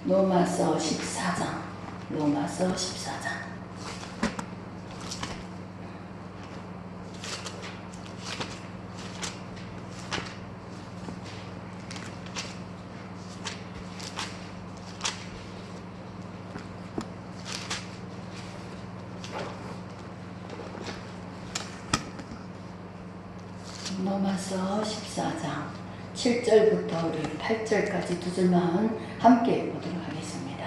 로마서 14장. 로마서 14장. 로마서 14장 7절부터 우리 8절까지 두 줄만 함께 보도록 하겠습니다.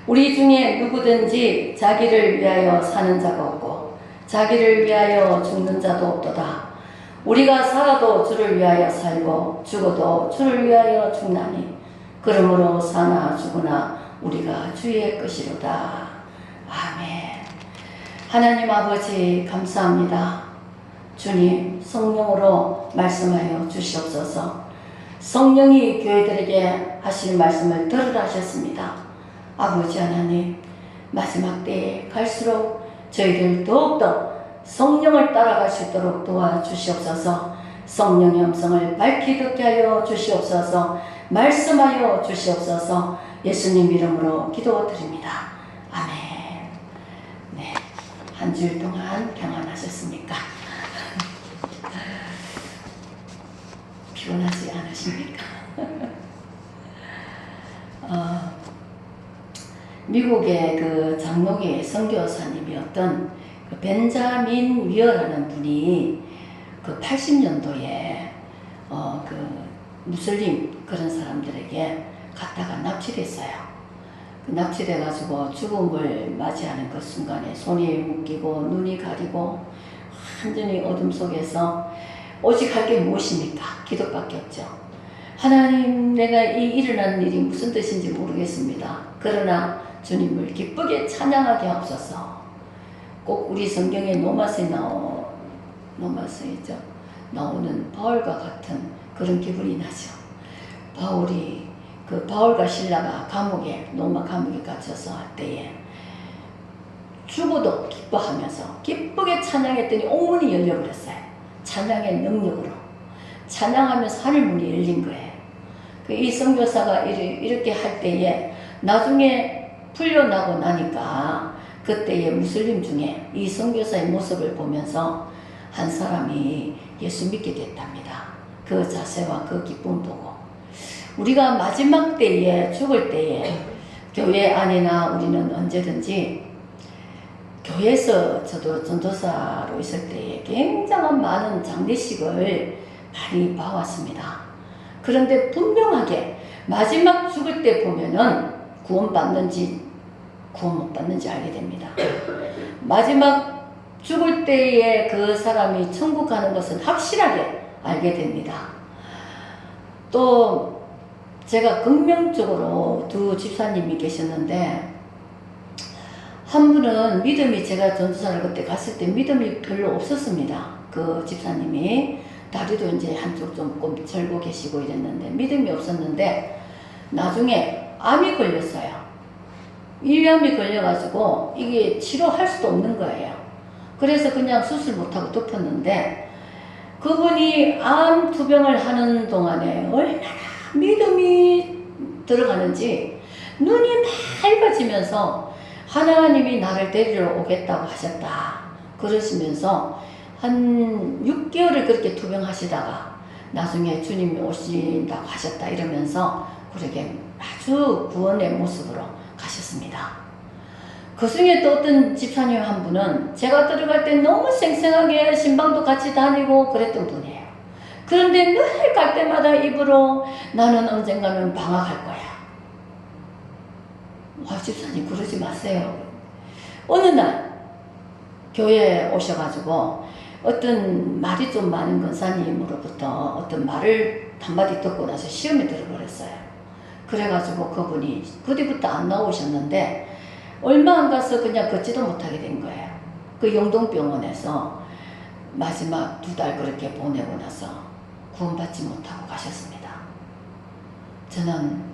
우리 중에 누구든지 자기를 위하여 사는 자가 없고 자기를 위하여 죽는 자도 없도다. 우리가 살아도 주를 위하여 살고 죽어도 주를 위하여 죽나니 그러므로 사나 죽으나 우리가 주의 것이로다. 아멘. 하나님 아버지 감사합니다. 주님, 성령으로 말씀하여 주시옵소서. 성령이 교회들에게 하실 말씀을 들으라 하셨습니다. 아버지 하나님, 마지막 때에 갈수록 저희들 더욱더 성령을 따라갈 수 있도록 도와주시옵소서. 성령의 음성을 밝히 듣게 하여 주시옵소서. 말씀하여 주시옵소서. 예수님 이름으로 기도드립니다. 아멘. 네, 한 주일 동안 평안하셨습니까? 피곤하지 않으십니까? 미국의 그 장로계 선교사님이었던 그 벤자민 위어라는 분이 그 80년도에 그 무슬림 그런 사람들에게 갔다가 납치됐어요. 그 납치돼가지고 죽음을 맞이하는 그 순간에 손이 묶이고 눈이 가리고 완전히 어둠 속에서 오직 할 게 무엇입니까? 기도밖에 없죠. 하나님, 내가 이 일어난 일이 무슨 뜻인지 모르겠습니다. 그러나 주님을 기쁘게 찬양하게 하옵소서. 꼭 우리 성경에 로마서이죠. 나오는 바울과 같은 그런 기분이 나죠. 바울과 실라가 로마 감옥에 갇혀서 할 때에 죽어도 기뻐하면서 기쁘게 찬양했더니 옥문이 열려버렸어요. 찬양의 능력으로 찬양하면서 하늘문이 열린 거예요. 이 선교사가 이렇게 할 때에 나중에 풀려나고 나니까 그때의 무슬림 중에 이 선교사의 모습을 보면서 한 사람이 예수 믿게 됐답니다. 그 자세와 그 기쁨 보고 우리가 마지막 때에 죽을 때에 교회 안이나 우리는 언제든지 교회에서 저도 전도사로 있을 때에 굉장한 많은 장례식을 많이 봐왔습니다. 그런데 분명하게 마지막 죽을 때 보면은 구원 못 받는지 알게 됩니다. 마지막 죽을 때에 그 사람이 천국 가는 것은 확실하게 알게 됩니다. 또 제가 긍정적으로 두 집사님이 계셨는데 한 분은 믿음이 제가 전도사를 그때 갔을 때 믿음이 별로 없었습니다. 그 집사님이 다리도 이제 한쪽 조금 절고 계시고 이랬는데 믿음이 없었는데 나중에 암이 걸렸어요. 위암이 걸려가지고 이게 치료할 수도 없는 거예요. 그래서 그냥 수술 못하고 덮었는데 그분이 암 투병을 하는 동안에 얼마나 믿음이 들어가는지 눈이 맑아지면서 하나님이 나를 데리러 오겠다고 하셨다. 그러시면서 한 6개월을 그렇게 투병하시다가 나중에 주님이 오신다고 하셨다 이러면서 그렇게 아주 구원의 모습으로 가셨습니다. 그 중에 또 어떤 집사님 한 분은 제가 들어갈 때 너무 생생하게 신방도 같이 다니고 그랬던 분이에요. 그런데 늘 갈 때마다 입으로 나는 언젠가는 방학할 거야. 집사님 그러지 마세요. 어느 날 교회에 오셔가지고 어떤 말이 좀 많은 권사님으로부터 어떤 말을 한마디 듣고 나서 시험에 들어버렸어요. 그래가지고 그분이 그 뒤부터 안 나오셨는데 얼마 안 가서 그냥 걷지도 못하게 된 거예요. 그 영동병원에서 마지막 2달 그렇게 보내고 나서 구원받지 못하고 가셨습니다. 저는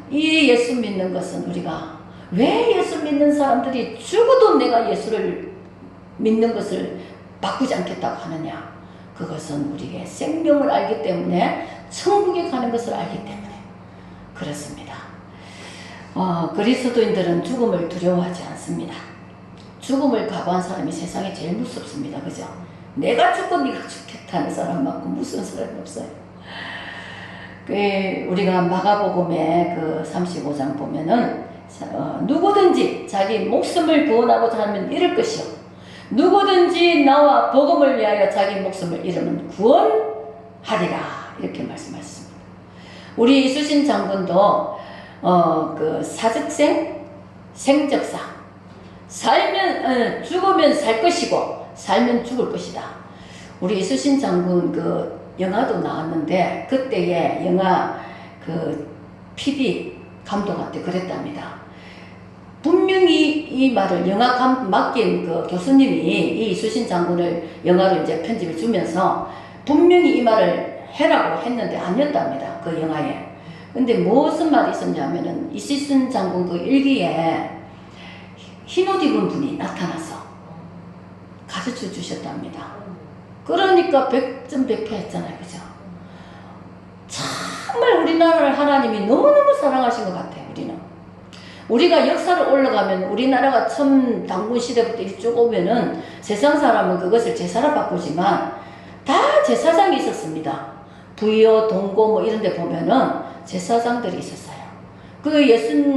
이 예수 믿는 것은 우리가 왜 예수 믿는 사람들이 죽어도 내가 예수를 믿는 것을 바꾸지 않겠다고 하느냐? 그것은 우리에게 생명을 알기 때문에 천국에 가는 것을 알기 때문에 그렇습니다. 그리스도인들은 죽음을 두려워하지 않습니다. 죽음을 각오한 사람이 세상에 제일 무섭습니다. 그죠? 내가 죽고 네가 죽겠다는 사람만큼 무서운 사람이 없어요. 우리가 마가복음의 그 35장 보면은 누구든지 자기 목숨을 구원하고자 하면 잃을 것이요 누구든지 나와 복음을 위하여 자기 목숨을 잃으면 구원하리라 이렇게 말씀하셨습니다. 우리 이수신 장군도 그 사적생 생적사 살면 죽으면 살 것이고 살면 죽을 것이다. 우리 이수신 장군 그 영화도 나왔는데 그때의 영화 그 PD 감독한테 그랬답니다. 분명히 이 말을 영화 맡긴 그 교수님이 이 이수신 장군을 영화로 이제 편집을 주면서 분명히 이 말을 해라고 했는데 아니었답니다. 그 영화에. 근데 무슨 말이 있었냐면은 이수신 장군 그 일기에 흰옷 입은 분이 나타나서 가르쳐 주셨답니다. 그러니까 100점 100패 했잖아요. 그죠? 정말 우리나라를 하나님이 너무너무 사랑하신 것 같아요. 우리가 역사를 올라가면 우리나라가 처음 단군 시대부터 이쪽 오면은 세상 사람은 그것을 제사로 바꾸지만 다 제사장이 있었습니다. 부여, 동고 뭐 이런 데 보면은 제사장들이 있었어요.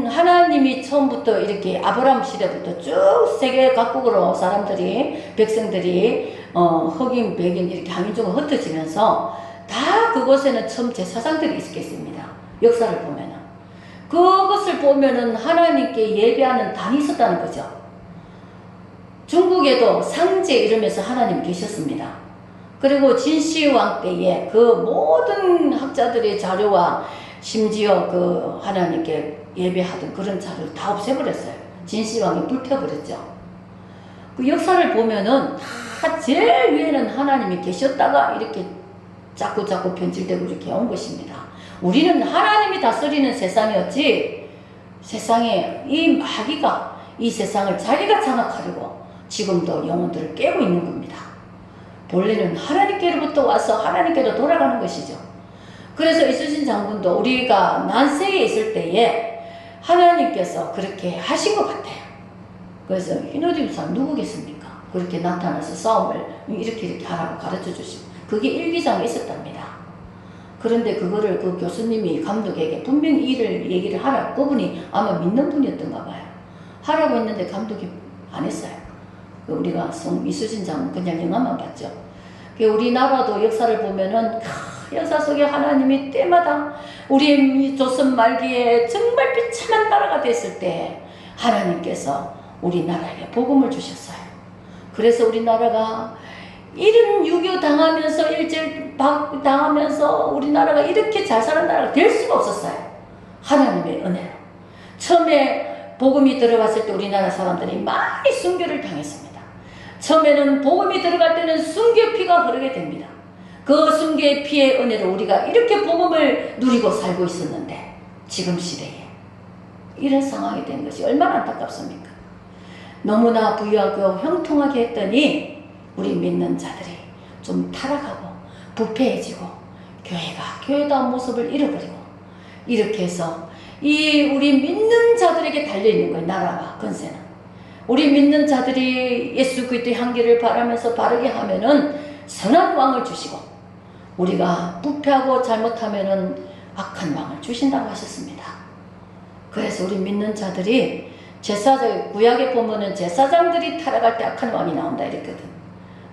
하나님이 처음부터 이렇게 아브라함 시대부터 쭉 세계 각국으로 사람들이, 백성들이, 흑인, 백인 이렇게 한민족으로 흩어지면서 다 그곳에는 처음 제사장들이 있었겠습니다. 역사를 보면은. 그것을 보면은 하나님께 예배하는 단이 있었다는 거죠. 중국에도 상제 이러면서 하나님 계셨습니다. 그리고 진시황 때에 그 모든 학자들의 자료와 심지어 그 하나님께 예배하던 그런 자료를 다 없애버렸어요. 진시황이 불태워버렸죠. 그 역사를 보면은 다 제일 위에는 하나님이 계셨다가 이렇게 자꾸 변질되고 이렇게 온 것입니다. 우리는 하나님이 다스리는 세상이었지 세상에 이 마귀가 이 세상을 자기가 장악하려고 지금도 영혼들을 깨고 있는 겁니다. 본래는 하나님께로부터 와서 하나님께로 돌아가는 것이죠. 그래서 이수신 장군도 우리가 난세에 있을 때에 하나님께서 그렇게 하신 것 같아요. 그래서 흰옷 입은 사람 누구겠습니까? 그렇게 나타나서 싸움을 이렇게 하라고 가르쳐 주시고 그게 일기장에 있었답니다. 그런데 그거를 그 교수님이 감독에게 분명히 이를 얘기를 하라. 그분이 아마 믿는 분이었던가 봐요. 하라고 했는데 감독이 안 했어요. 우리가 이수신 장군 그냥 영화만 봤죠. 우리나라도 역사를 보면은 역사 속에 하나님이 때마다 우리 조선 말기에 정말 비참한 나라가 됐을 때 하나님께서 우리나라에 복음을 주셨어요. 그래서 우리나라가 이런 유교 당하면서 일제 당하면서 우리나라가 이렇게 잘 사는 나라가 될 수가 없었어요. 하나님의 은혜로. 처음에 복음이 들어왔을 때 우리나라 사람들이 많이 순교를 당했습니다. 처음에는 복음이 들어갈 때는 순교 피가 흐르게 됩니다. 그 순교의 피의 은혜로 우리가 이렇게 복음을 누리고 살고 있었는데 지금 시대에 이런 상황이 된 것이 얼마나 안타깝습니까? 너무나 부유하고 형통하게 했더니 우리 믿는 자들이 좀 타락하고 부패해지고 교회다운 모습을 잃어버리고 이렇게 해서 이 우리 믿는 자들에게 달려있는 거예요. 나라와 권세는. 우리 믿는 자들이 예수 그리스도의 향기를 바라면서 바르게 하면은 선한 왕을 주시고 우리가 부패하고 잘못하면은 악한 왕을 주신다고 하셨습니다. 그래서 우리 믿는 자들이 구약에 보면은 제사장들이 타락할 때 악한 왕이 나온다 이랬거든.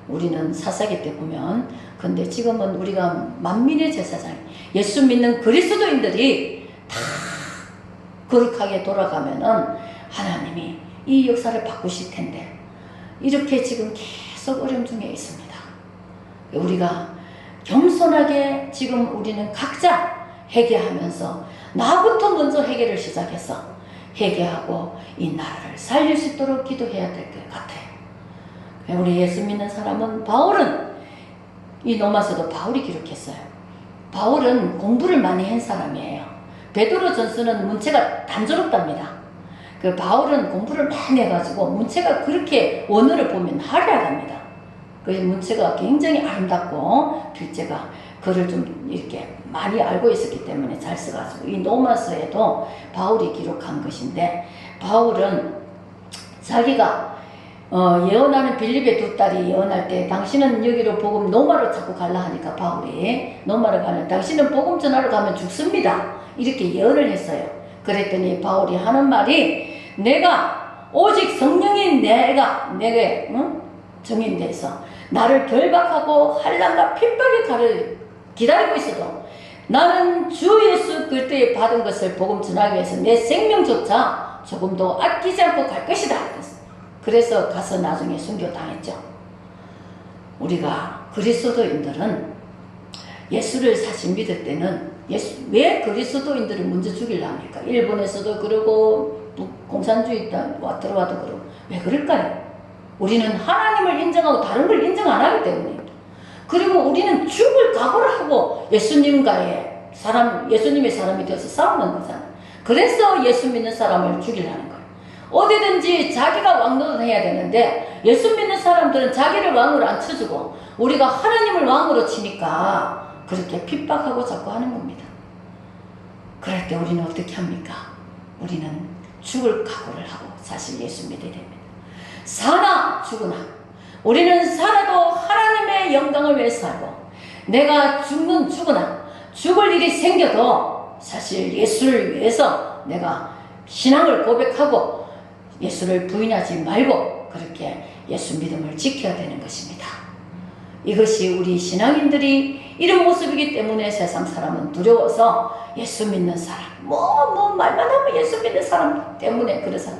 우리는 사사기 때 보면 근데 지금은 우리가 만민의 제사장 예수 믿는 그리스도인들이 다 거룩하게 돌아가면은 하나님이 이 역사를 바꾸실 텐데 이렇게 지금 계속 어려움 중에 있습니다. 우리가 겸손하게 지금 우리는 각자 회개하면서 나부터 먼저 회개를 시작해서 회개하고 이 나라를 살릴 수 있도록 기도해야 될 것 같아요. 우리 예수 믿는 사람은 바울은 이 로마서도 바울이 기록했어요. 바울은 공부를 많이 한 사람이에요. 베드로 전서는 문체가 단조롭답니다. 그 바울은 공부를 많이 해가지고 문체가 그렇게 원어를 보면 화려합니다. 그 문체가 굉장히 아름답고 글자가 글을 좀 이렇게 많이 알고 있었기 때문에 잘 써가지고 이 로마서에도 바울이 기록한 것인데, 바울은 자기가 예언하는 빌립의 두 딸이 예언할 때 당신은 여기로 복음 노마로 자꾸 갈라 하니까 바울이 노마로 가면 당신은 복음 전하러 가면 죽습니다 이렇게 예언을 했어요. 그랬더니 바울이 하는 말이, 내가 오직 성령이 내게 정인돼서 나를 결박하고 환난과 핍박의 칼을 기다리고 있어도 나는 주 예수 그리스도에 받은 것을 복음 전하기 위해서 내 생명조차 조금도 아끼지 않고 갈 것이다. 그래서 가서 나중에 순교당했죠. 우리가 그리스도인들은 예수를 사실 믿을 때는 왜 그리스도인들을 먼저 죽이려 합니까? 일본에서도 그러고 공산주의 들어와도 그러고 왜 그럴까요? 우리는 하나님을 인정하고 다른 걸 인정 안 하기 때문입니다. 그리고 우리는 죽을 각오를 하고 예수님의 사람이 되어서 싸우는 거잖아요. 그래서 예수 믿는 사람을 죽이려는 거예요. 어디든지 자기가 왕노릇 해야 되는데 예수 믿는 사람들은 자기를 왕으로 안 쳐주고 우리가 하나님을 왕으로 치니까 그렇게 핍박하고 자꾸 하는 겁니다. 그럴 때 우리는 어떻게 합니까? 우리는 죽을 각오를 하고 사실 예수 믿어야 됩니다. 사나 죽으나 우리는 살아도 하나님의 영광을 위해서 살고, 내가 죽으나 죽을 일이 생겨도 사실 예수를 위해서 내가 신앙을 고백하고 예수를 부인하지 말고 그렇게 예수 믿음을 지켜야 되는 것입니다. 이것이 우리 신앙인들이 이런 모습이기 때문에 세상 사람은 두려워서 예수 믿는 사람, 말만 하면 예수 믿는 사람 때문에 그래서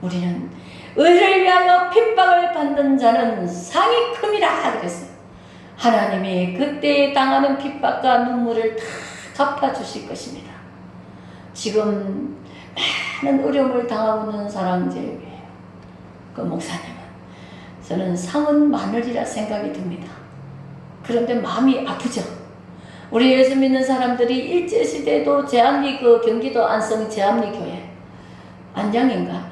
우리는 의를 위하여 핍박을 받는 자는 상이 큼이라 그랬어요. 하나님이 그때 당하는 핍박과 눈물을 다 갚아주실 것입니다. 지금 많은 어려움을 당하고 있는 사람들이에요. 그 목사님은 저는 상은 많으리라 생각이 듭니다. 그런데 마음이 아프죠. 우리 예수 믿는 사람들이 일제시대도 경기도 안성 제암리교회 안양이구나.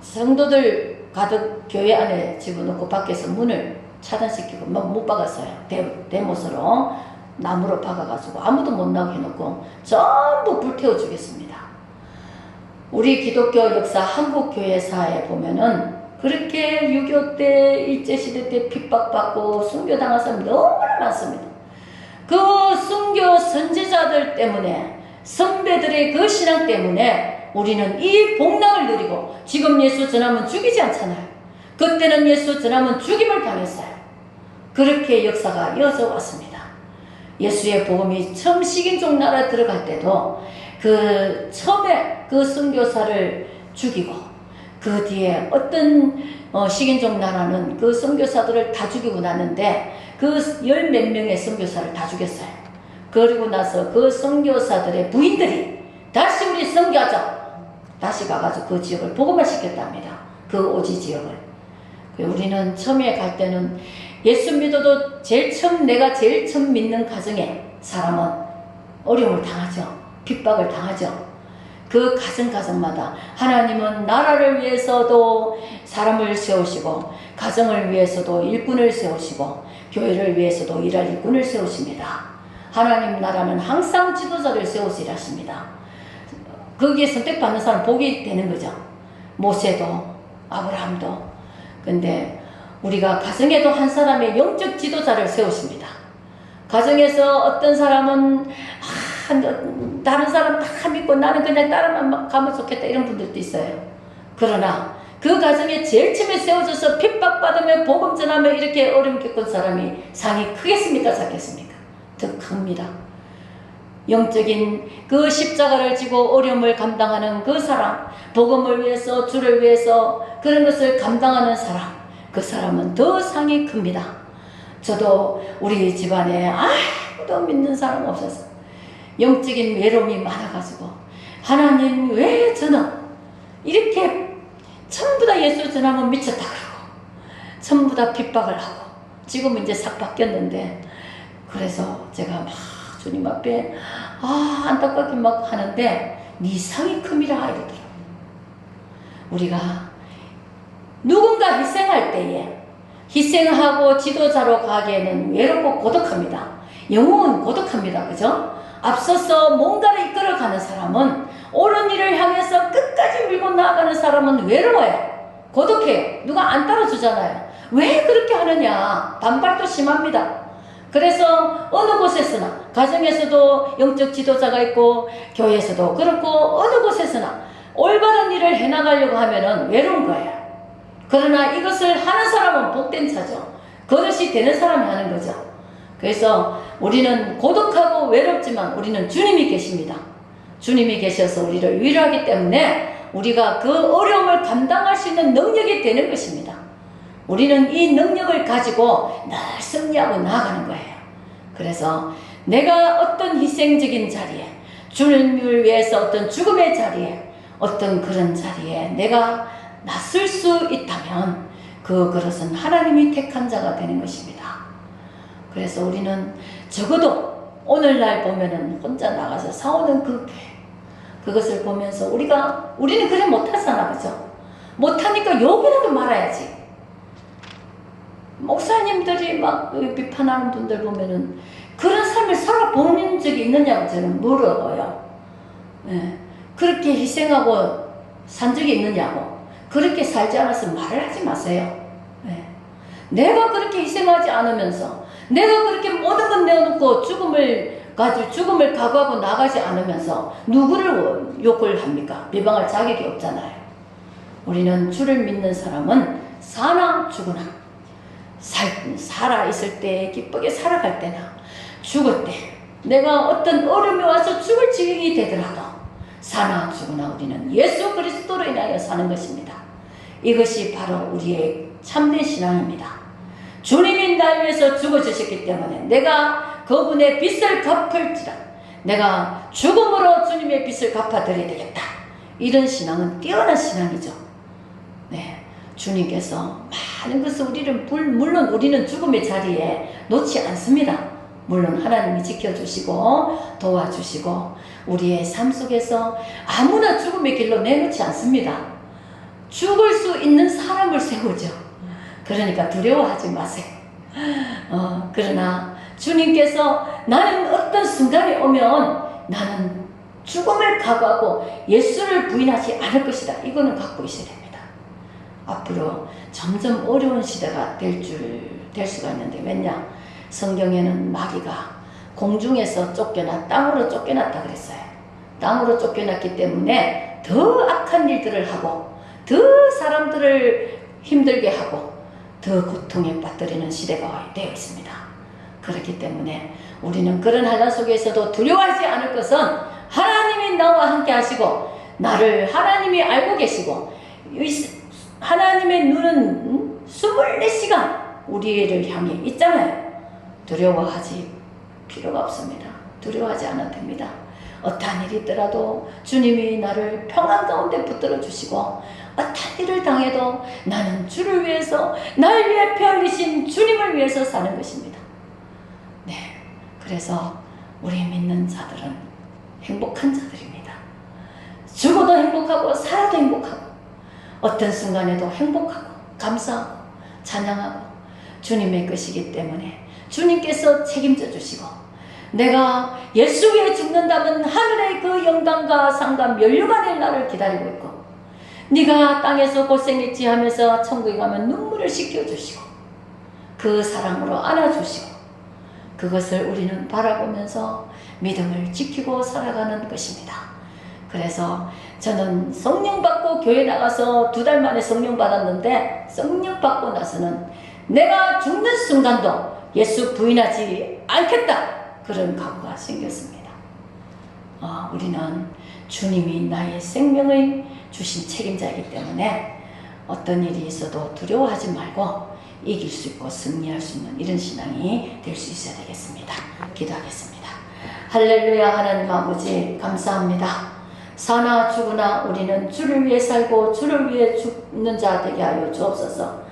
성도들 가득 교회 안에 집어넣고 밖에서 문을 차단시키고 못 박았어요. 대못으로 나무로 박아가지고 아무도 못 나오게 해놓고 전부 불태워 주겠습니다. 우리 기독교 역사 한국교회사에 보면은 그렇게 6.25 때 일제시대 때 핍박받고 순교당한 사람이 너무나 많습니다. 그 순교 선지자들 때문에 선배들의 그 신앙 때문에 우리는 이 복락을 누리고 지금 예수 전하면 죽이지 않잖아요. 그때는 예수 전하면 죽임을 당했어요. 그렇게 역사가 이어져 왔습니다. 예수의 복음이 처음 식인종 나라에 들어갈 때도 처음에 그 선교사를 죽이고 그 뒤에 어떤 식인종 나라는 그 선교사들을 다 죽이고 났는데 그 열 몇 명의 선교사를 다 죽였어요. 그리고 나서 그 선교사들의 부인들이 다시 우리 선교하자 다시 가가지고 그 지역을 복음화 시켰답니다. 그 오지 지역을. 우리는 처음에 갈 때는 예수 믿어도 내가 제일 처음 믿는 가정에 사람은 어려움을 당하죠. 핍박을 당하죠. 그 가정마다 하나님은 나라를 위해서도 사람을 세우시고 가정을 위해서도 일꾼을 세우시고 교회를 위해서도 일할 일꾼을 세우십니다. 하나님 나라는 항상 지도자를 세우시 일하십니다. 거기에 선택받는 사람 복이 되는 거죠. 모세도 아브라함도. 근데 우리가 가정에도 한 사람의 영적 지도자를 세우십니다. 가정에서 어떤 사람은 다른 사람 다 믿고 나는 그냥 따라만 가면 좋겠다 이런 분들도 있어요. 그러나 그 가정에 제일 처음에 세워져서 핍박받으며 복음 전하며 이렇게 어려움 겪은 사람이 상이 크겠습니까 작겠습니까? 더 큽니다. 영적인 그 십자가를 지고 어려움을 감당하는 그 사람, 복음을 위해서 주를 위해서 그런 것을 감당하는 사람, 그 사람은 더 상이 큽니다. 저도 우리 집안에 아무도 믿는 사람 없어서 영적인 외로움이 많아가지고 하나님 왜 저는 이렇게 전부 다 예수 전하면 미쳤다 그러고 전부 다 핍박을 하고 지금은 이제 싹 바뀌었는데 그래서 제가 막 주님 앞에 안타깝게 막 하는데 네 상이 큼이라 이러더라고요. 우리가 누군가 희생할 때에 희생하고 지도자로 가기에는 외롭고 고독합니다. 영웅은 고독합니다. 그죠? 앞서서 뭔가를 이끌어가는 사람은, 옳은 일을 향해서 끝까지 밀고 나아가는 사람은 외로워요. 고독해요. 누가 안 따라주잖아요. 왜 그렇게 하느냐? 반발도 심합니다. 그래서 어느 곳에서나, 가정에서도 영적 지도자가 있고 교회에서도 그렇고 어느 곳에서나 올바른 일을 해나가려고 하면은 외로운 거예요. 그러나 이것을 하는 사람은 복된 차죠. 그것이 되는 사람이 하는 거죠. 그래서 우리는 고독하고 외롭지만 우리는 주님이 계십니다. 주님이 계셔서 우리를 위로하기 때문에 우리가 그 어려움을 감당할 수 있는 능력이 되는 것입니다. 우리는 이 능력을 가지고 늘 승리하고 나아가는 거예요. 그래서 내가 어떤 희생적인 자리에, 주님을 위해서 어떤 죽음의 자리에, 어떤 그런 자리에 내가 나설 수 있다면 그 그것은 하나님이 택한 자가 되는 것입니다. 그래서 우리는 적어도 오늘날 보면은 혼자 나가서 싸우는 그 그것을 보면서 우리는 그래 못하잖아. 그죠? 못하니까 욕이라도 말아야지. 목사님들이 막 비판하는 분들 보면은 그런 삶을 살아본 적이 있느냐고 저는 물어요. 예. 그렇게 희생하고 산 적이 있느냐고. 그렇게 살지 않았으면 말을 하지 마세요. 예. 내가 그렇게 희생하지 않으면서, 내가 그렇게 모든 건 내어놓고 죽음을 각오하고 나가지 않으면서 누구를 욕을 합니까? 비방할 자격이 없잖아요. 우리는 주를 믿는 사람은 사나 죽으나, 살아있을 때 기쁘게 살아갈 때나 죽을 때, 내가 어떤 어려움이 와서 죽을 지경이 되더라도 사나 죽으나 우리는 예수 그리스도로 인하여 사는 것입니다. 이것이 바로 우리의 참된 신앙입니다. 주님이 날 위해서 죽어주셨기 때문에 내가 그분의 빚을 갚을지라, 내가 죽음으로 주님의 빚을 갚아드려야 되겠다. 이런 신앙은 뛰어난 신앙이죠. 네, 주님께서 많은 것을 물론 우리는 죽음의 자리에 놓지 않습니다. 물론 하나님이 지켜주시고 도와주시고 우리의 삶 속에서 아무나 죽음의 길로 내놓지 않습니다. 죽을 수 있는 사람을 세우죠. 그러니까 두려워하지 마세요. 그러나 주님께서 나는 어떤 순간이 오면 나는 죽음을 각오하고 예수를 부인하지 않을 것이다. 이거는 갖고 있어야 됩니다. 앞으로 점점 어려운 시대가 될 수가 있는데, 왜냐? 성경에는 마귀가 공중에서 땅으로 쫓겨났다 그랬어요. 땅으로 쫓겨났기 때문에 더 악한 일들을 하고, 더 사람들을 힘들게 하고, 더 고통에 빠뜨리는 시대가 되어 있습니다. 그렇기 때문에 우리는 그런 환난 속에서도 두려워하지 않을 것은 하나님이 나와 함께 하시고, 나를 하나님이 알고 계시고, 하나님의 눈은 24시간 우리를 향해 있잖아요. 두려워하지 필요가 없습니다. 두려워하지 않아도 됩니다. 어떠한 일이 있더라도 주님이 나를 평안 가운데 붙들어 주시고, 어떤 일을 당해도 나는 주를 위해서, 날 위해 피 흘리신 주님을 위해서 사는 것입니다. 네, 그래서 우리 믿는 자들은 행복한 자들입니다. 죽어도 행복하고 살아도 행복하고 어떤 순간에도 행복하고 감사하고 찬양하고 주님의 것이기 때문에 주님께서 책임져 주시고, 내가 예수 위에 죽는다면 하늘의 그 영광과 상과 면류가 될 날을 기다리고 있고, 네가 땅에서 고생했지 하면서 천국에 가면 눈물을 씻겨주시고 그 사랑으로 안아주시고, 그것을 우리는 바라보면서 믿음을 지키고 살아가는 것입니다. 그래서 저는 성령 받고 교회 나가서 2달 만에 성령 받았는데, 성령 받고 나서는 내가 죽는 순간도 예수 부인하지 않겠다, 그런 각오가 생겼습니다. 우리는 주님이 나의 생명을 주신 책임자이기 때문에 어떤 일이 있어도 두려워하지 말고 이길 수 있고 승리할 수 있는 이런 신앙이 될 수 있어야 되겠습니다. 기도하겠습니다. 할렐루야. 하나님 아버지 감사합니다. 사나 죽으나 우리는 주를 위해 살고 주를 위해 죽는 자 되게 하여 주옵소서.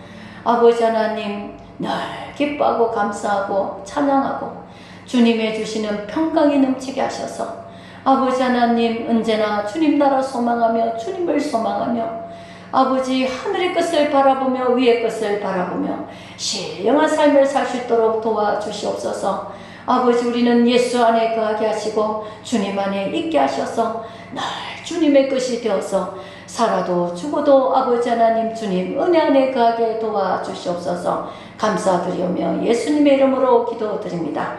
아버지 하나님, 늘 기뻐하고 감사하고 찬양하고 주님의 주시는 평강이 넘치게 하셔서 아버지 하나님, 언제나 주님 나라 소망하며 주님을 소망하며 아버지 하늘의 것을 바라보며 위의 것을 바라보며 신령한 삶을 살 수 있도록 도와주시옵소서. 아버지 우리는 예수 안에 거하게 하시고 주님 안에 있게 하셔서 늘 주님의 것이 되어서 살아도 죽어도 아버지 하나님 주님 은혜 안에 거하게 도와주시옵소서. 감사드리오며 예수님의 이름으로 기도드립니다.